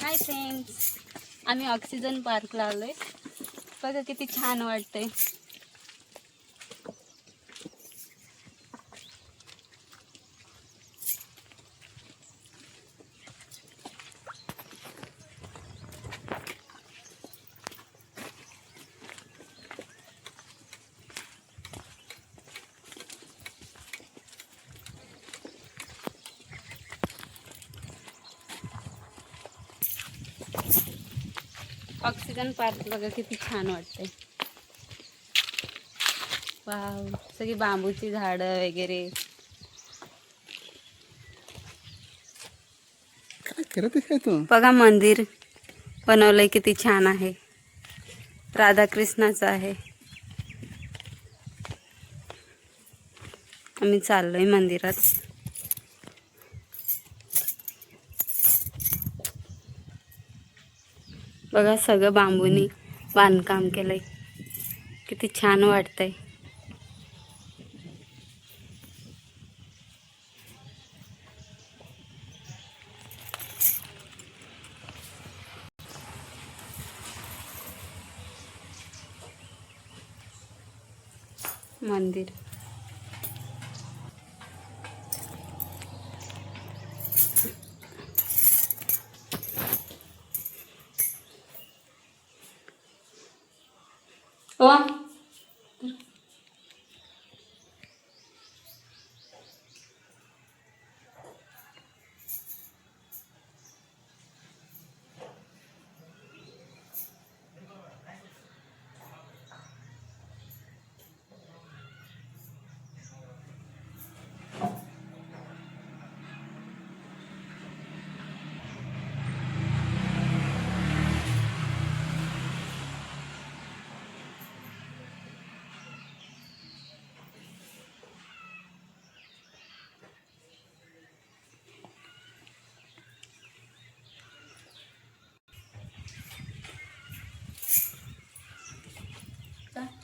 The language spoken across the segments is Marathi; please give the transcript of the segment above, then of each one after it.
हाय फ्रेंड्स, आम्ही ऑक्सिजन पार्कला आलोय. बघा किती छान वाटतंय. ऑक्सिजन पार्क बघा किती छान वाटतंय. वाव, सगळी बांबूची झाडं वगैरे. काय करत आहे तू? बघा मंदिर बनवलंय किती छान आहे. राधाकृष्णाचं आहे. आम्ही चाललोय मंदिरात. बघा सगळं बांबूनी बांधकाम केलंय. किती छान वाटतंय. मंदिर ओ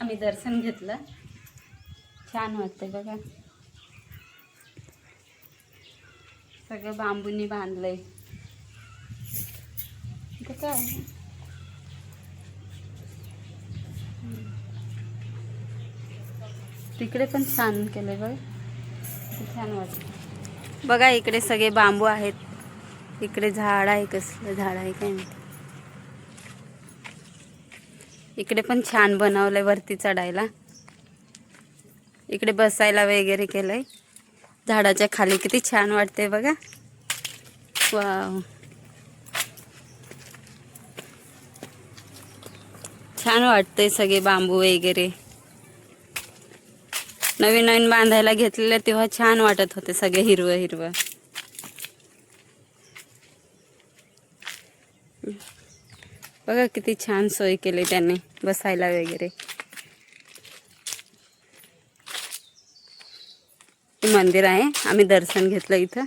आम्ही दर्शन घेतलं. छान वाटतंय बघा. सगळं बांबूंनी बांधलंय. इथं काय तिकडे पण छान केलंय बघ. छान वाटतं बघा. इकडे सगळे बांबू आहेत. इकडे झाड आहे. कसलं झाड आहे काय माहिती. इकडे पण छान बनवलंय वरती चढायला. इकडे बसायला वगैरे केलंय. झाडाच्या खाली किती छान वाटते बघा. वाव, छान वाटतंय. सगळे बांबू वगैरे नवीन नवीन बांधायला घेतलेले तेव्हा छान वाटत होते. सगळे हिरवं हिरवं. बघा किती छान सोय केली त्यांनी बसायला वगैरे. मंदिर आहे. आम्ही दर्शन घेतलं इथं.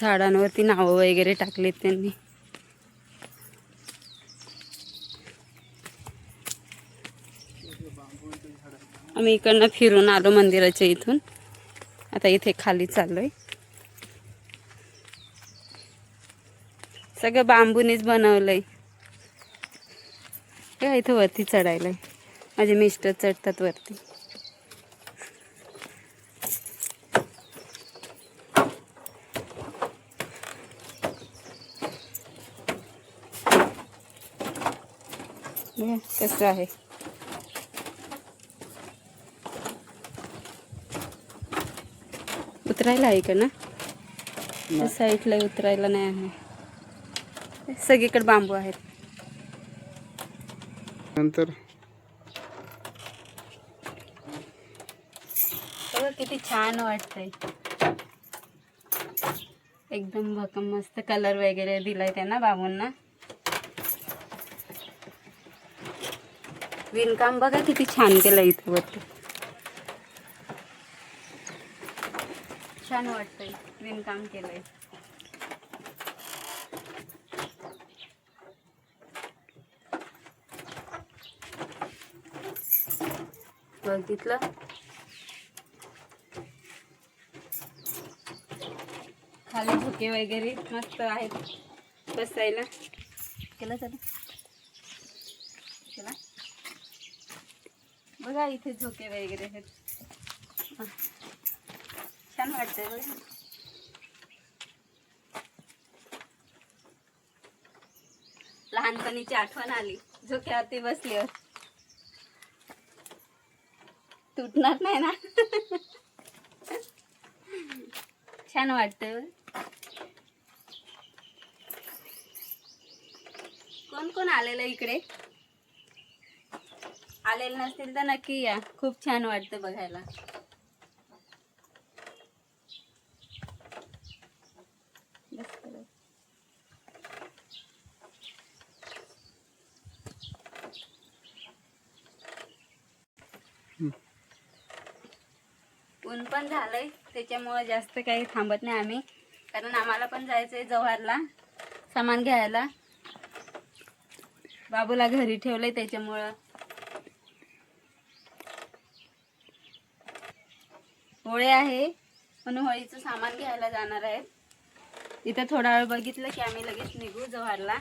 झाडांवरती नावं वगैरे टाकलीत त्यांनी. आम्ही इकडनं फिरून आलो मंदिराच्या इथून. आता इथे खाली चाललोय. सगळं बांबूनीच बनवलंय. इथं वरती चढायलाय. माझे मिस्टर चढतात वरती. कसं आहे. उतरायला आहे का ना. त्या साईडला उतरायला नाही आहे. सगळीकडे बांबू आहेत. नंतर किती छान वाटतंय. एकदम भक्कम मस्त कलर वगैरे दिलाय त्यांना बांबूंना. विणकाम बघा किती छान केलं इथं वरती. छान वाटतंय. विणकाम केलंय. बघितलं. खाली झोके वगैरे मस्त आहेत बसायला. केलं चला चला. बघा इथे झोके वगैरे आहेत. छान वाटतंय बघा. लहानपणीची आठवण आली झोक्यावरती बसल्यावर. तुटणार नाही ना. छान वाटतंय. कोण कोण आलेलं इकडे? आलेलं नसतील तर नक्की या. खूप छान वाटतं बघायला. ऊन पण झालंय त्याच्यामुळे जास्त काही थांबत नाही आम्ही, कारण आम्हाला पण जायचंय जव्हारला सामान घ्यायला. बाबूला घरी ठेवलंय त्याच्यामुळं. होळी आहे म्हणून होळीचं सामान घ्यायला जाणार आहे. इथं थोडा वेळ बघितलं की आम्ही लगेच निघू जव्हारला.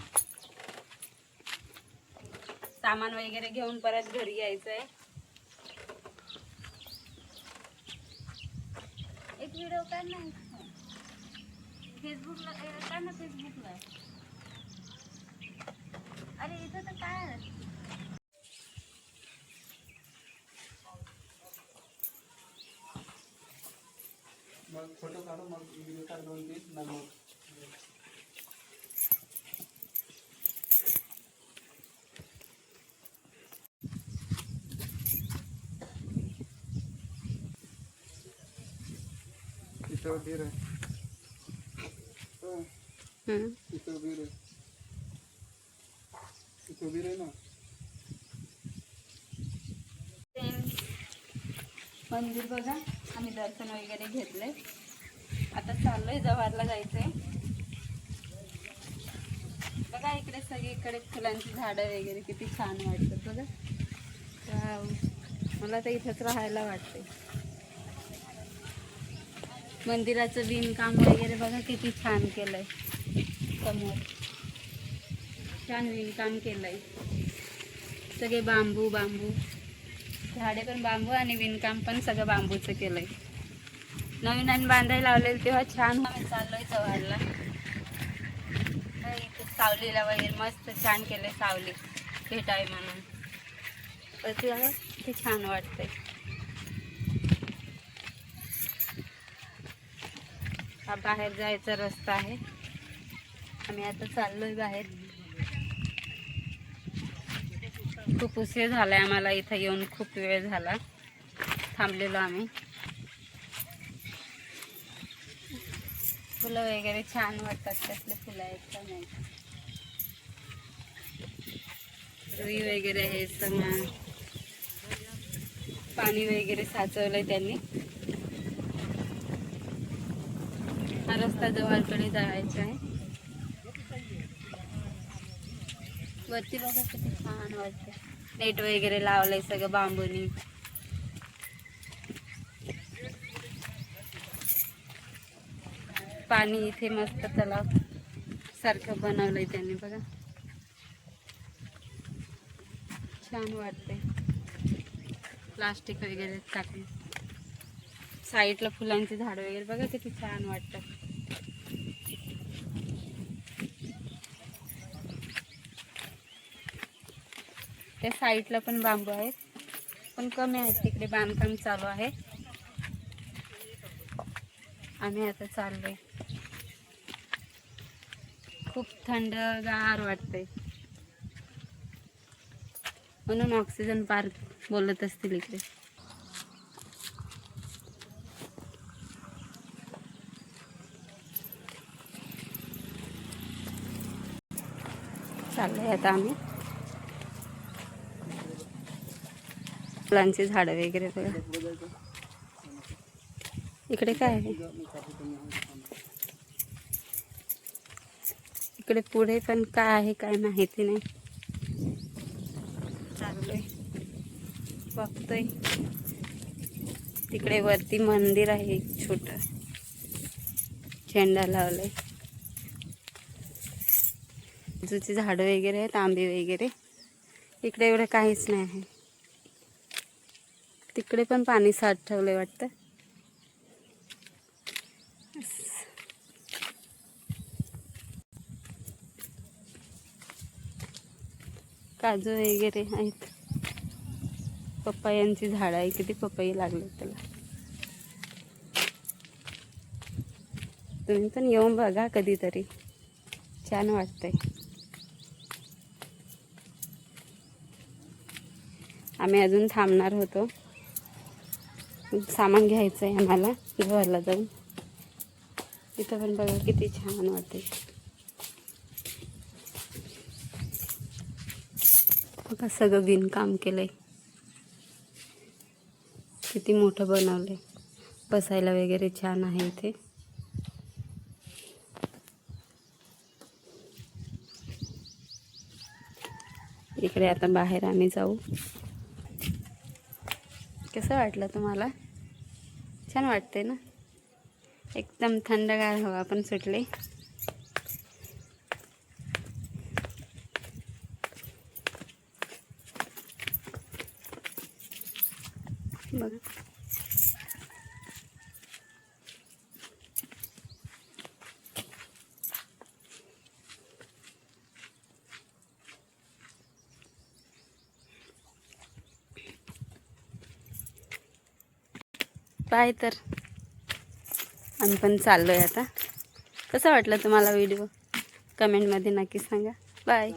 सामान वगैरे घेऊन परत घरी यायचंय. एक व्हिडिओ काढ ना फेसबुकला. काढ ना फेसबुकला. अरे इथं तर काय मग फोटो काढू, मग व्हिडिओ काढ 2-3 मग. इथं उभी रे. इथं उभी रे. इथं उभी रे ना. मंदिर बघा. आम्ही दर्शन वगैरे घेतलंय. आता चाललोय जव्हारला जायचंय. बघा इकडे सगळीकडे फुलांची झाडं वगैरे किती छान वाटतात बघा. वाव. मला तर इथंच राहायला वाटतंय. मंदिराचं विणकाम वगैरे बघा किती छान केलंय. समोर छान विणकाम केलंय. सगळे बांबू बांबू झाडे पण बांबू आणि विणकाम पण सगळं बांबूचं केलंय. नवीन आणि बांधायला लावलेलं तेव्हा छान. आम्ही चाललोय जव्हारला. इथे सावलीला वगैरे मस्त छान केलंय. सावली भेटावी म्हणून ते छान वाटतंय. हा बाहेर जायचा रस्ता आहे. आम्ही आता चाललोय बाहेर. खूप उशीर झालाय आम्हाला इथं येऊन. खूप वेळ झाला थांबलेलो आम्ही. फुलं वगैरे छान वाटतात. कसले फुलं आहेत का नाही. रुई वगैरे आहे. सगळं पाणी वगैरे साचवलंय त्यांनी. हा रस्ता जव्हारकडे जायचा आहे. वरती बघा किती छान वाटतं. नेट वगैरे लावलंय सगळं बांबूनी. पाणी इथे मस्त तलाव सारखं बनवलंय त्यांनी बघा. छान वाटतंय. प्लास्टिक वगैरे टाकून साईडला फुलांची झाड वगैरे बघा किती छान वाटतं. त्या साईडला पण बांबू आहेत पण कमी आहेत. तिकडे बांधकाम चालू आहे. आम्ही आता चाललोय. खूप थंडगार वाटतंय म्हणून ऑक्सिजन पार्क बोलत असतील इकडे. चाललोय आता आम्ही. फुलांची झाडं वगैरे बघा. इकडे काय आहे? इकडे पुढे पण काय आहे काय माहिती नाही. चाललोय. बघतोय तिकडे वरती मंदिर आहे एक छोटं, झेंडा लावलाय. काजूची झाडं वगैरे आहेत, आंबे वगैरे. इकडे एवढं काहीच नाही आहे. तिकडे पण पाणी साठवलंय वाटतं. काजू वगैरे आहेत. पपयांची झाडं आहे, किती पपई लागले त्याला. तुम्ही पण येऊन बघा कधीतरी, छान वाटतंय. आम्ही अजून थांबणार होतो, सामान घ्यायचं आहे आम्हाला घरला जाऊन. इथं पण बघा किती छान वाटते. बघा सगळं विणकाम केलंय, किती मोठं बनवलंय. बसायला वगैरे छान आहे इथे. इकडे आता बाहेर आम्ही जाऊ. कसं वाटलं तुम्हाला? छान वाटते ना, एकदम थंडगार हवा पण सुटली. बघा बाय. तर आम्ही पण चाललोय आता. कसं वाटलं तुम्हाला व्हिडिओ? कमेंटमध्ये नक्की सांगा. बाय.